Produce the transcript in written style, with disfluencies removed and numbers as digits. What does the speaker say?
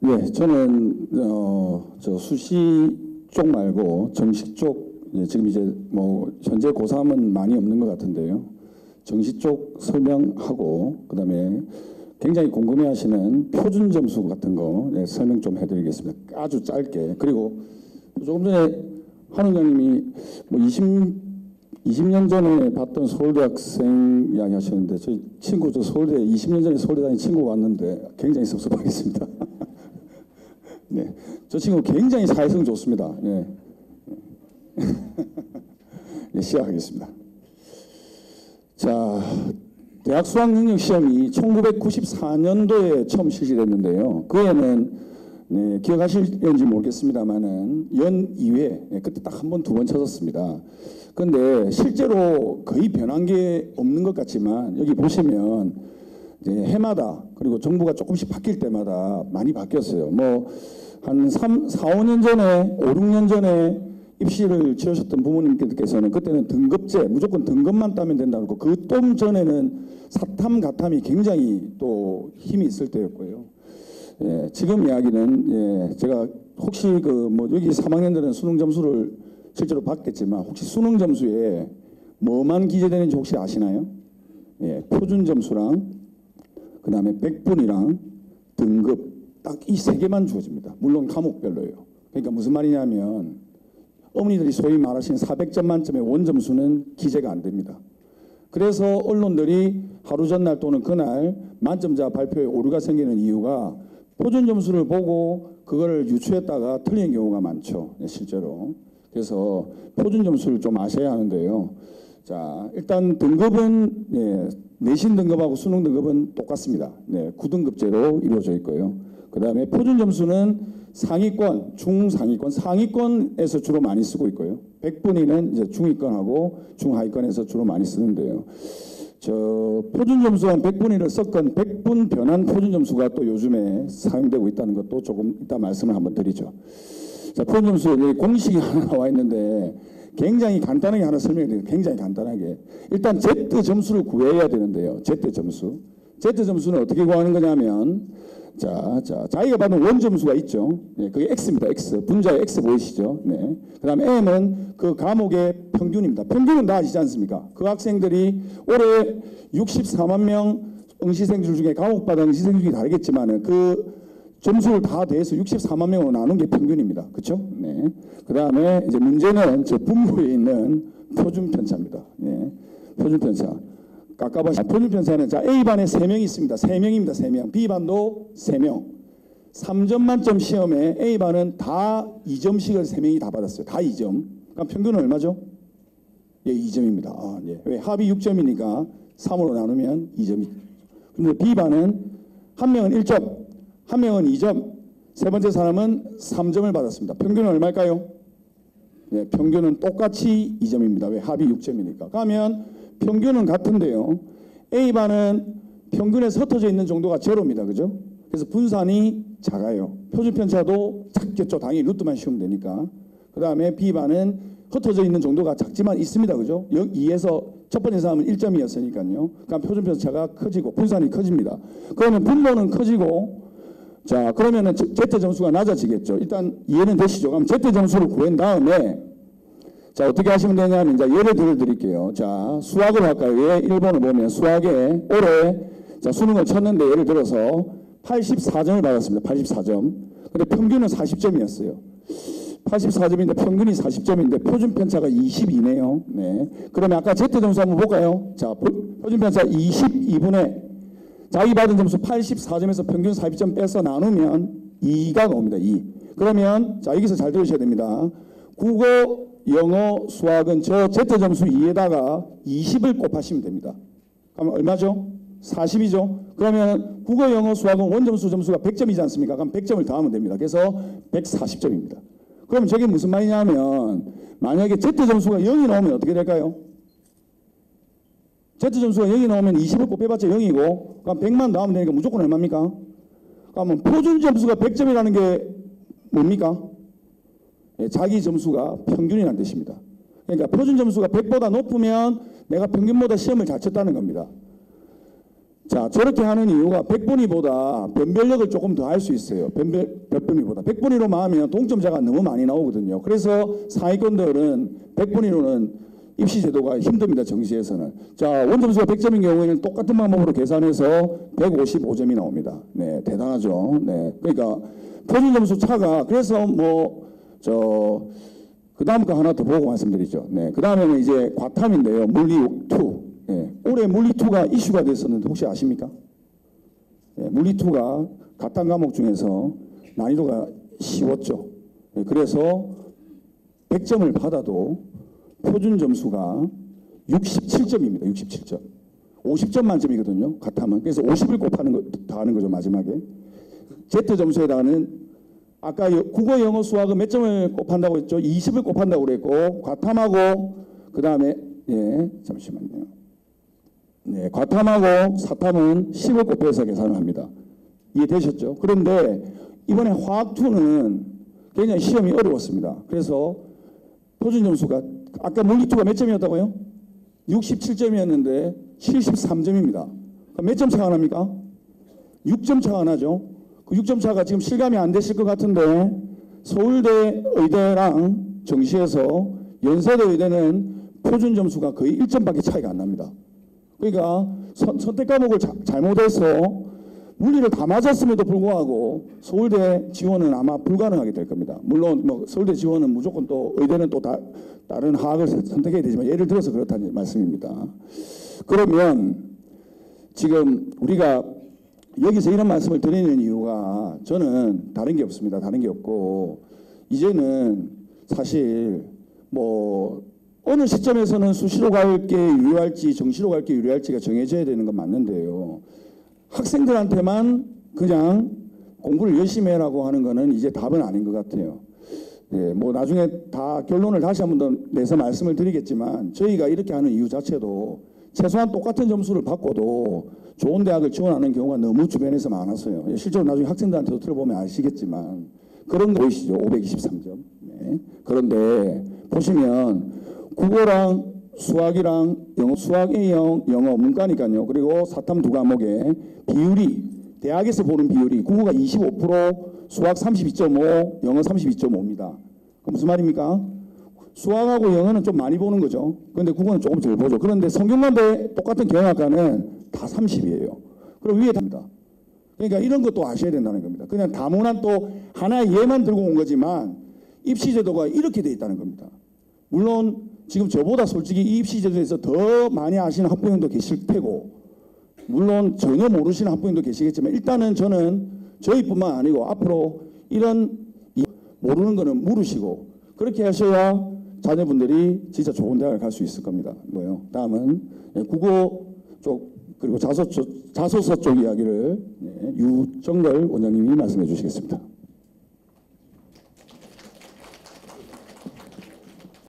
예, 저는 저 수시 쪽 말고 정시 쪽, 예, 지금 이제 뭐 현재 고3은 많이 없는 것 같은데요. 정시 쪽 설명하고 그다음에 굉장히 궁금해하시는 표준 점수 같은 거, 예, 설명 좀 해드리겠습니다. 아주 짧게. 그리고 조금 전에 한 원장님이 뭐 20년 전에 봤던 서울대 학생 이야기 하셨는데, 저희 친구, 저 서울대 20년 전에 서울대 다닌 친구가 왔는데 굉장히 섭섭하겠습니다. 네, 저 친구 굉장히 사회성 좋습니다. 예. 네, 시작하겠습니다. 자, 대학 수학능력시험이 1994년도에 처음 실시됐는데요. 그 해는 네, 기억하실지 모르겠습니다만은 연 2회, 네, 그때 딱 한 번, 두 번 쳐졌습니다. 그런데 실제로 거의 변한 게 없는 것 같지만 여기 보시면 이제 해마다 그리고 정부가 조금씩 바뀔 때마다 많이 바뀌었어요. 뭐 한 4, 5년 전에, 5, 6년 전에 입시를 치르셨던 부모님께서는 그때는 등급제, 무조건 등급만 따면 된다고, 그 좀 전에는 사탐, 가탐이 굉장히 또 힘이 있을 때였고요. 예, 지금 이야기는, 예, 제가 혹시 그 뭐 여기 3학년들은 수능 점수를 실제로 받겠지만 혹시 수능 점수에 뭐만 기재되는지 혹시 아시나요? 예, 표준 점수랑 그 다음에 100분이랑 등급 딱 이 세 개만 주어집니다. 물론 과목별로요. 그러니까 무슨 말이냐면 어머니들이 소위 말하시는 400점 만점의 원점수는 기재가 안 됩니다. 그래서 언론들이 하루 전날 또는 그날 만점자 발표에 오류가 생기는 이유가 표준 점수를 보고 그거를 유추했다가 틀린 경우가 많죠. 실제로. 그래서 표준 점수를 좀 아셔야 하는데요. 자, 일단 등급은, 예, 내신 등급하고 수능 등급은 똑같습니다. 네, 9등급제로 이루어져 있고요. 그 다음에 표준 점수는 상위권, 중상위권, 상위권에서 주로 많이 쓰고 있고요. 100분위는 이제 중위권하고 중하위권에서 주로 많이 쓰는데요. 저 표준 점수와 100분위를 섞은 100분 변환 표준 점수가 또 요즘에 사용되고 있다는 것도 조금 이따 말씀을 한번 드리죠. 자, 표준 점수 여기 공식이 하나 나와 있는데 굉장히 간단하게 하나 설명해 드릴게요. 굉장히 간단하게. 일단 Z 점수를 구해야 되는데요. Z 점수. Z 점수는 어떻게 구하는 거냐면 자기가 받은 원 점수가 있죠. 네, 그게 X입니다. X. 분자의 X 보이시죠? 네. 그 다음에 M은 그 과목의 평균입니다. 평균은 다 아시지 않습니까? 그 학생들이 올해 64만 명 응시생들 중에 과목마다 응시생 중에 다르겠지만 그 점수를 다 더해서 64만 명으로 나눈 게 평균입니다. 그렇죠? 네. 그 다음에 이제 문제는 저 분모에 있는 표준 편차입니다. 네. 표준 편차. 깎아봐. 표준 편차는 자 A반에 3명이 있습니다. 3명입니다. 3명. B반도 3명. 3점 만점 시험에 A반은 다 2점씩을 3명이 다 받았어요. 다 2점. 그럼 평균은 얼마죠? 예, 2점입니다. 아, 예. 왜? 합이 6점이니까 3으로 나누면 2점이. 근데 B반은 한 명은 1점, 한 명은 2점, 세 번째 사람은 3점을 받았습니다. 평균은 얼마일까요? 예, 평균은 똑같이 2점입니다. 왜? 합이 6점이니까. 그러면 평균은 같은데요. A반은 평균에서 흩어져 있는 정도가 제로입니다. 그죠? 그래서 분산이 작아요. 표준 편차도 작겠죠. 당연히 루트만 씌우면 되니까. 그 다음에 B반은 흩어져 있는 정도가 작지만 있습니다. 그죠? 2에서 첫 번째 사람은 1점이었으니까요. 그러니까 표준 편차가 커지고 분산이 커집니다. 그러면 분모는 커지고, 자, 그러면은 Z 점수가 낮아지겠죠. 일단 이해는 되시죠? 그럼 Z 점수를 구한 다음에 자, 어떻게 하시면 되냐면, 이제 예를 들어 드릴게요. 자, 수학으로 할까요? 예, 1번을 보면 수학에 올해, 자, 수능을 쳤는데 예를 들어서 84점을 받았습니다. 84점. 근데 평균은 40점이었어요. 84점인데 평균이 40점인데 표준 편차가 22네요. 네. 그러면 아까 Z 점수 한번 볼까요? 자, 표준 편차 22분의 자기 받은 점수 84점에서 평균 42점 빼서 나누면 2가 나옵니다. 2. 그러면, 자, 여기서 잘 들으셔야 됩니다. 국어, 영어, 수학은 저 Z점수 2에다가 20을 곱하시면 됩니다. 그럼 얼마죠? 40이죠? 그러면 국어, 영어, 수학은 원점수 점수가 100점이지 않습니까? 그럼 100점을 더하면 됩니다. 그래서 140점입니다. 그럼 저게 무슨 말이냐면 만약에 Z점수가 0이 나오면 어떻게 될까요? Z점수가 0이 나오면 20을 곱해봤자 0이고 그럼 100만 나오면 되니까 무조건 얼마입니까? 그러면 표준점수가 100점이라는 게 뭡니까? 예, 자기 점수가 평균이라는 뜻입니다. 그러니까 표준 점수가 100보다 높으면 내가 평균보다 시험을 잘 쳤다는 겁니다. 자, 저렇게 하는 이유가 100분위보다 변별력을 조금 더 할 수 있어요. 변별분위보다. 100분위로 하면 동점자가 너무 많이 나오거든요. 그래서 상위권들은 100분위로는 입시 제도가 힘듭니다. 정시에서는. 자, 원점수가 100점인 경우에는 똑같은 방법으로 계산해서 155점이 나옵니다. 네, 대단하죠. 네. 그러니까 표준 점수 차가 그래서 그 다음 거 하나 더 보고 말씀드리죠. 네. 그 다음에는 이제 과탐인데요. 물리 2. 네. 올해 물리 2가 이슈가 됐었는데 혹시 아십니까? 네. 물리 2가 과탐 과목 중에서 난이도가 쉬웠죠. 네. 그래서 100점을 받아도 표준 점수가 67점입니다. 67점. 50점 만점이거든요. 과탐은. 그래서 50을 더하는 거죠. 마지막에. Z 점수에다가는 아까 국어, 영어, 수학은 몇 점을 곱한다고 했죠? 20을 곱한다고 그랬고, 과탐하고, 그 다음에, 예, 잠시만요. 네, 과탐하고 사탐은 10을 곱해서 계산을 합니다. 이해되셨죠? 그런데 이번에 화학2는 굉장히 시험이 어려웠습니다. 그래서 표준 점수가, 아까 물리2가 몇 점이었다고요? 67점이었는데 73점입니다. 몇 점 차가 납니까? 6점 차가 나죠? 그 6점 차가 지금 실감이 안 되실 것 같은데 서울대 의대랑 정시에서 연세대 의대는 표준 점수가 거의 1점밖에 차이가 안 납니다. 그러니까 선택 과목을 잘못해서 물리를 다 맞았음에도 불구하고 서울대 지원은 아마 불가능하게 될 겁니다. 물론 뭐 서울대 지원은 무조건 또 의대는 또 다른 학을 선택해야 되지만 예를 들어서 그렇다는 말씀입니다. 그러면 지금 우리가 여기서 이런 말씀을 드리는 이유가 저는 다른 게 없습니다. 다른 게 없고 이제는 사실 뭐 어느 시점에서는 수시로 갈 게 유리할지 정시로 갈 게 유리할지가 정해져야 되는 건 맞는데요. 학생들한테만 그냥 공부를 열심히 해라고 하는 거는 이제 답은 아닌 것 같아요. 예, 뭐 나중에 다 결론을 다시 한 번 더 내서 말씀을 드리겠지만 저희가 이렇게 하는 이유 자체도 최소한 똑같은 점수를 받고도 좋은 대학을 지원하는 경우가 너무 주변에서 많았어요. 실제로 나중에 학생들한테도 들어보면 아시겠지만 그런 거 보이시죠? 523점. 네. 그런데 보시면 국어랑 수학이랑 영어, 수학 A형, 영어 문과니까요. 그리고 사탐 두 과목의 비율이 대학에서 보는 비율이 국어가 25%, 수학 32.5, 영어 32.5입니다. 그 무슨 말입니까? 수학하고 영어는 좀 많이 보는 거죠. 그런데 국어는 조금 덜 보죠. 그런데 성균관대 똑같은 경영학과는 다 30이에요. 그럼 위에 답니다. 그러니까 이런 것도 아셔야 된다는 겁니다. 그냥 다문화 또 하나의 예만 들고 온 거지만 입시제도가 이렇게 돼 있다는 겁니다. 물론 지금 저보다 솔직히 이 입시제도에서 더 많이 아시는 학부형도 계실 테고 물론 전혀 모르시는 학부형도 계시겠지만 일단은 저는 저희뿐만 아니고 앞으로 이런 모르는 거는 물으시고 그렇게 하셔야 자녀분들이 진짜 좋은 대학을 갈 수 있을 겁니다. 뭐요? 다음은 국어 쪽 그리고 자소서 쪽 이야기를 유정걸 원장님이 말씀해 주시겠습니다.